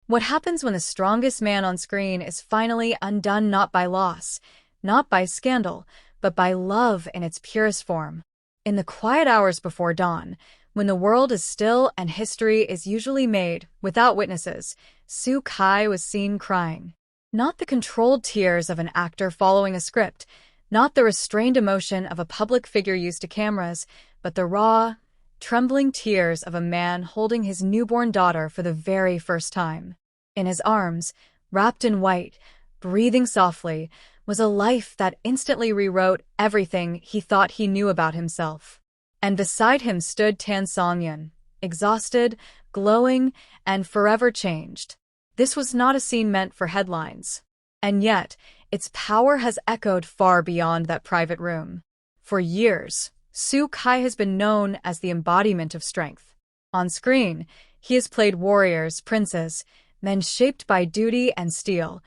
What happens when the strongest man on screen is finally undone not by loss, not by scandal, but by love in its purest form? In the quiet hours before dawn, when the world is still and history is usually made without witnesses, Soo Kai was seen crying. Not the controlled tears of an actor following a script, not the restrained emotion of a public figure used to cameras, but the raw, trembling tears of a man holding his newborn daughter for the very first time. In his arms, wrapped in white, breathing softly, was a life that instantly rewrote everything he thought he knew about himself. And beside him stood Tan Songyun, exhausted, glowing, and forever changed. This was not a scene meant for headlines. And yet, its power has echoed far beyond that private room. For years, Soo Kai has been known as the embodiment of strength. On screen, he has played warriors, princes, men shaped by duty and steel,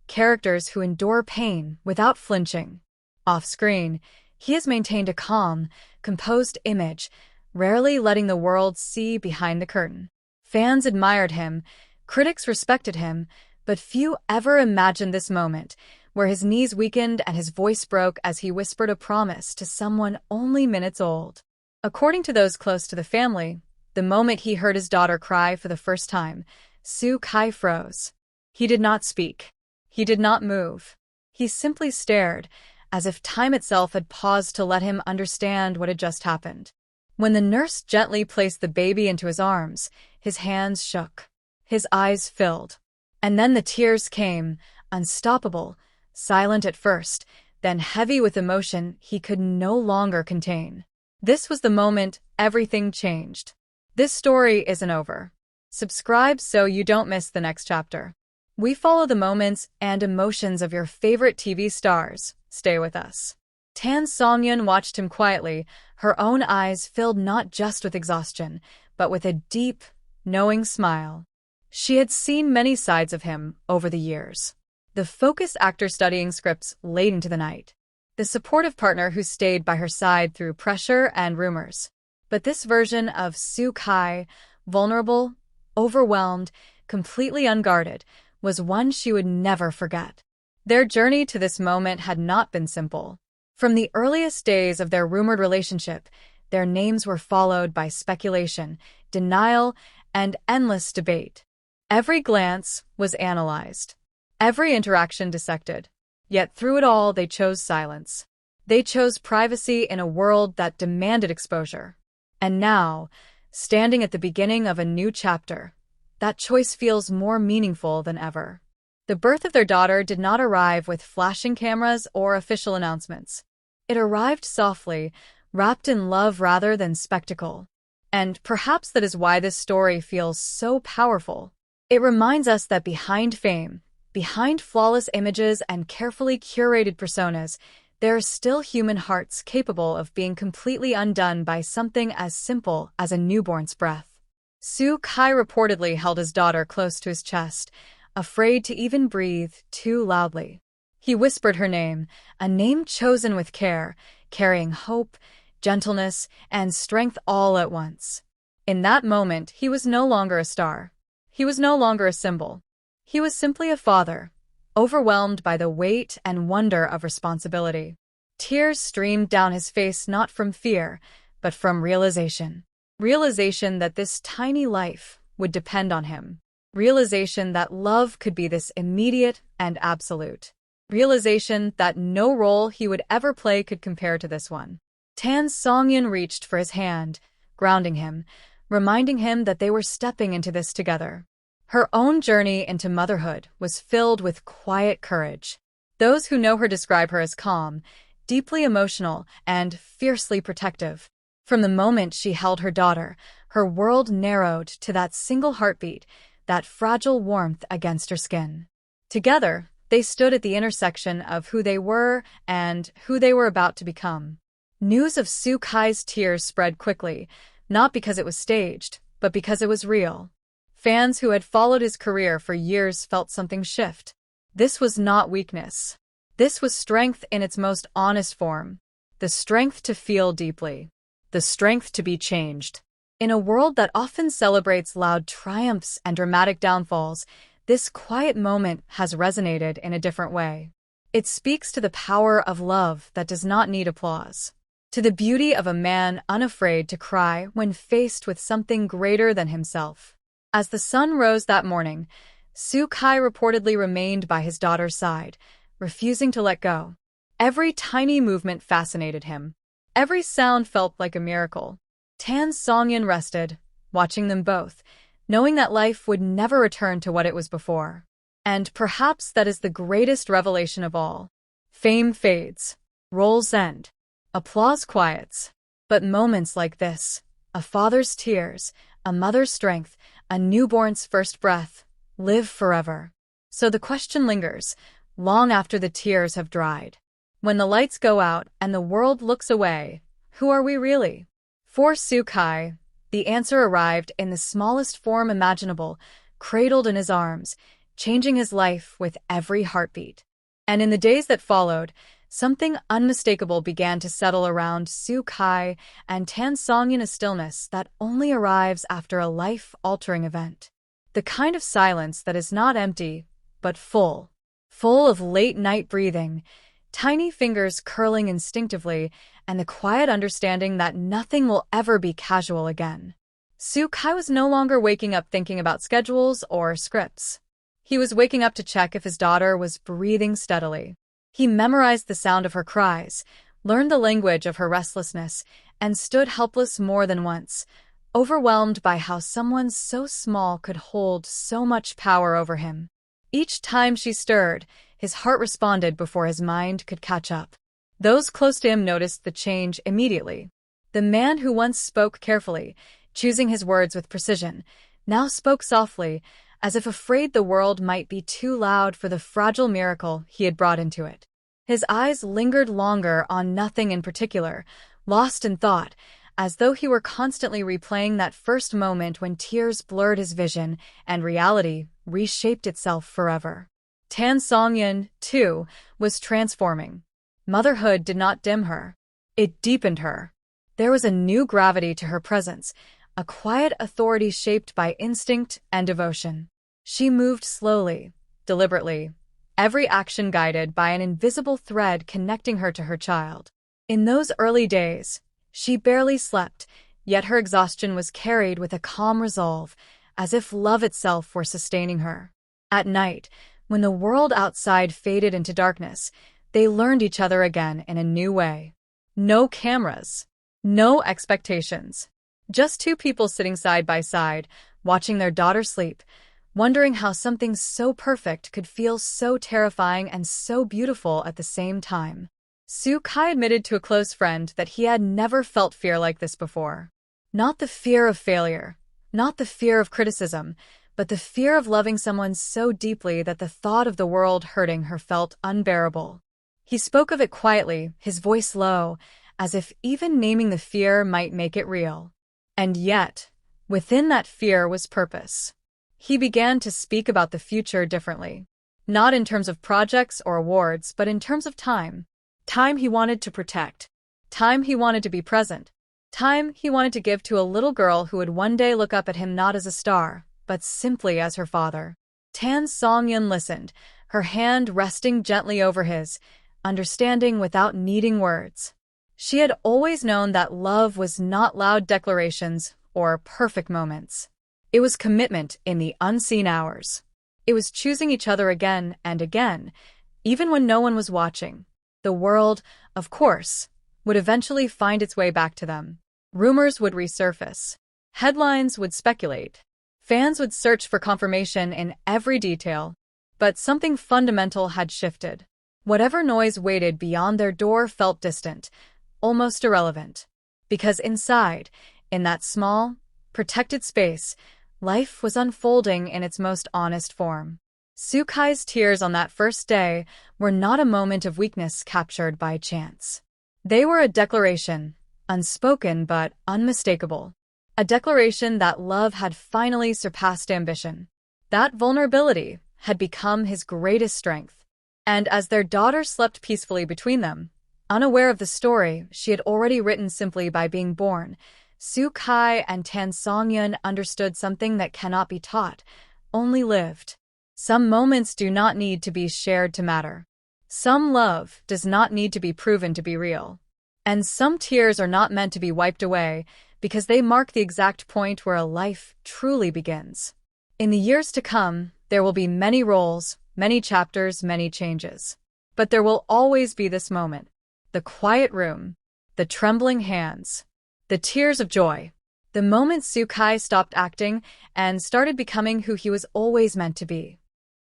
characters who endure pain without flinching. Off-screen, he has maintained a calm, composed image, rarely letting the world see behind the curtain. Fans admired him, critics respected him, but few ever imagined this moment, where his knees weakened and his voice broke as he whispered a promise to someone only minutes old. According to those close to the family, the moment he heard his daughter cry for the first time, Soo Kai froze. He did not speak. He did not move. He simply stared, as if time itself had paused to let him understand what had just happened. When the nurse gently placed the baby into his arms, his hands shook. His eyes filled. And then the tears came, unstoppable, silent at first, then heavy with emotion he could no longer contain. This was the moment everything changed. This story isn't over. Subscribe so you don't miss the next chapter. We follow the moments and emotions of your favorite TV stars. Stay with us. Tan Songyun watched him quietly, her own eyes filled not just with exhaustion, but with a deep, knowing smile. She had seen many sides of him over the years. The focused actor studying scripts late into the night. The supportive partner who stayed by her side through pressure and rumors. But this version of Soo Kai, vulnerable, overwhelmed, completely unguarded, was one she would never forget. Their journey to this moment had not been simple. From the earliest days of their rumored relationship, their names were followed by speculation, denial, and endless debate. Every glance was analyzed. Every interaction dissected. Yet through it all, they chose silence. They chose privacy in a world that demanded exposure. And now, standing at the beginning of a new chapter, that choice feels more meaningful than ever. The birth of their daughter did not arrive with flashing cameras or official announcements. It arrived softly, wrapped in love rather than spectacle. And perhaps that is why this story feels so powerful. It reminds us that behind fame, behind flawless images and carefully curated personas, there are still human hearts capable of being completely undone by something as simple as a newborn's breath. Soo Kai reportedly held his daughter close to his chest, afraid to even breathe too loudly. He whispered her name, a name chosen with care, carrying hope, gentleness, and strength all at once. In that moment, he was no longer a star. He was no longer a symbol. He was simply a father, overwhelmed by the weight and wonder of responsibility. Tears streamed down his face not from fear, but from realization. Realization that this tiny life would depend on him. Realization that love could be this immediate and absolute. Realization that no role he would ever play could compare to this one. Tan Songyun reached for his hand, grounding him, reminding him that they were stepping into this together. Her own journey into motherhood was filled with quiet courage. Those who know her describe her as calm, deeply emotional, and fiercely protective. From the moment she held her daughter, her world narrowed to that single heartbeat, that fragile warmth against her skin. Together, they stood at the intersection of who they were and who they were about to become. News of Soo Kai's tears spread quickly, not because it was staged, but because it was real. Fans who had followed his career for years felt something shift. This was not weakness. This was strength in its most honest form. The strength to feel deeply. The strength to be changed. In a world that often celebrates loud triumphs and dramatic downfalls, this quiet moment has resonated in a different way. It speaks to the power of love that does not need applause, to the beauty of a man unafraid to cry when faced with something greater than himself. As the sun rose that morning, Kai reportedly remained by his daughter's side, refusing to let go. Every tiny movement fascinated him. Every sound felt like a miracle. Tan Songyun rested, watching them both, knowing that life would never return to what it was before. And perhaps that is the greatest revelation of all. Fame fades. Roles end. Applause quiets. But moments like this, a father's tears, a mother's strength, a newborn's first breath, live forever. So the question lingers, long after the tears have dried. When the lights go out and the world looks away, who are we really? For Kai, the answer arrived in the smallest form imaginable, cradled in his arms, changing his life with every heartbeat. And in the days that followed, something unmistakable began to settle around Kai and Tan Songyun, a stillness that only arrives after a life-altering event. The kind of silence that is not empty, but full of late-night breathing, tiny fingers curling instinctively, and the quiet understanding that nothing will ever be casual again. Kai was no longer waking up thinking about schedules or scripts. He was waking up to check if his daughter was breathing steadily. He memorized the sound of her cries, learned the language of her restlessness, and stood helpless more than once, overwhelmed by how someone so small could hold so much power over him. Each time she stirred, his heart responded before his mind could catch up. Those close to him noticed the change immediately. The man who once spoke carefully, choosing his words with precision, now spoke softly, as if afraid the world might be too loud for the fragile miracle he had brought into it. His eyes lingered longer on nothing in particular, lost in thought, as though he were constantly replaying that first moment when tears blurred his vision and reality reshaped itself forever. Tan Songyun, too, was transforming. Motherhood did not dim her. It deepened her. There was a new gravity to her presence, a quiet authority shaped by instinct and devotion. She moved slowly, deliberately, every action guided by an invisible thread connecting her to her child. In those early days, she barely slept, yet her exhaustion was carried with a calm resolve, as if love itself were sustaining her. At night, when the world outside faded into darkness, they learned each other again in a new way. No cameras, no expectations. Just two people sitting side by side, watching their daughter sleep, wondering how something so perfect could feel so terrifying and so beautiful at the same time. Kai admitted to a close friend that he had never felt fear like this before. Not the fear of failure, not the fear of criticism, but the fear of loving someone so deeply that the thought of the world hurting her felt unbearable. He spoke of it quietly, his voice low, as if even naming the fear might make it real. And yet, within that fear was purpose. He began to speak about the future differently. Not in terms of projects or awards, but in terms of time. Time he wanted to protect. Time he wanted to be present. Time he wanted to give to a little girl who would one day look up at him not as a star, but simply as her father. Tan Songyun listened, her hand resting gently over his, understanding without needing words. She had always known that love was not loud declarations or perfect moments. It was commitment in the unseen hours. It was choosing each other again and again, even when no one was watching. The world, of course, would eventually find its way back to them. Rumors would resurface. Headlines would speculate. Fans would search for confirmation in every detail. But something fundamental had shifted. Whatever noise waited beyond their door felt distant, almost irrelevant. Because inside, in that small, protected space, life was unfolding in its most honest form. Kai's tears on that first day were not a moment of weakness captured by chance. They were a declaration, unspoken but unmistakable. A declaration that love had finally surpassed ambition. That vulnerability had become his greatest strength. And as their daughter slept peacefully between them, unaware of the story she had already written simply by being born, Kai and Tan Songyun understood something that cannot be taught, only lived. Some moments do not need to be shared to matter. Some love does not need to be proven to be real. And some tears are not meant to be wiped away because they mark the exact point where a life truly begins. In the years to come, there will be many roles, many chapters, many changes. But there will always be this moment. The quiet room, the trembling hands, the tears of joy. The moment Kai stopped acting and started becoming who he was always meant to be.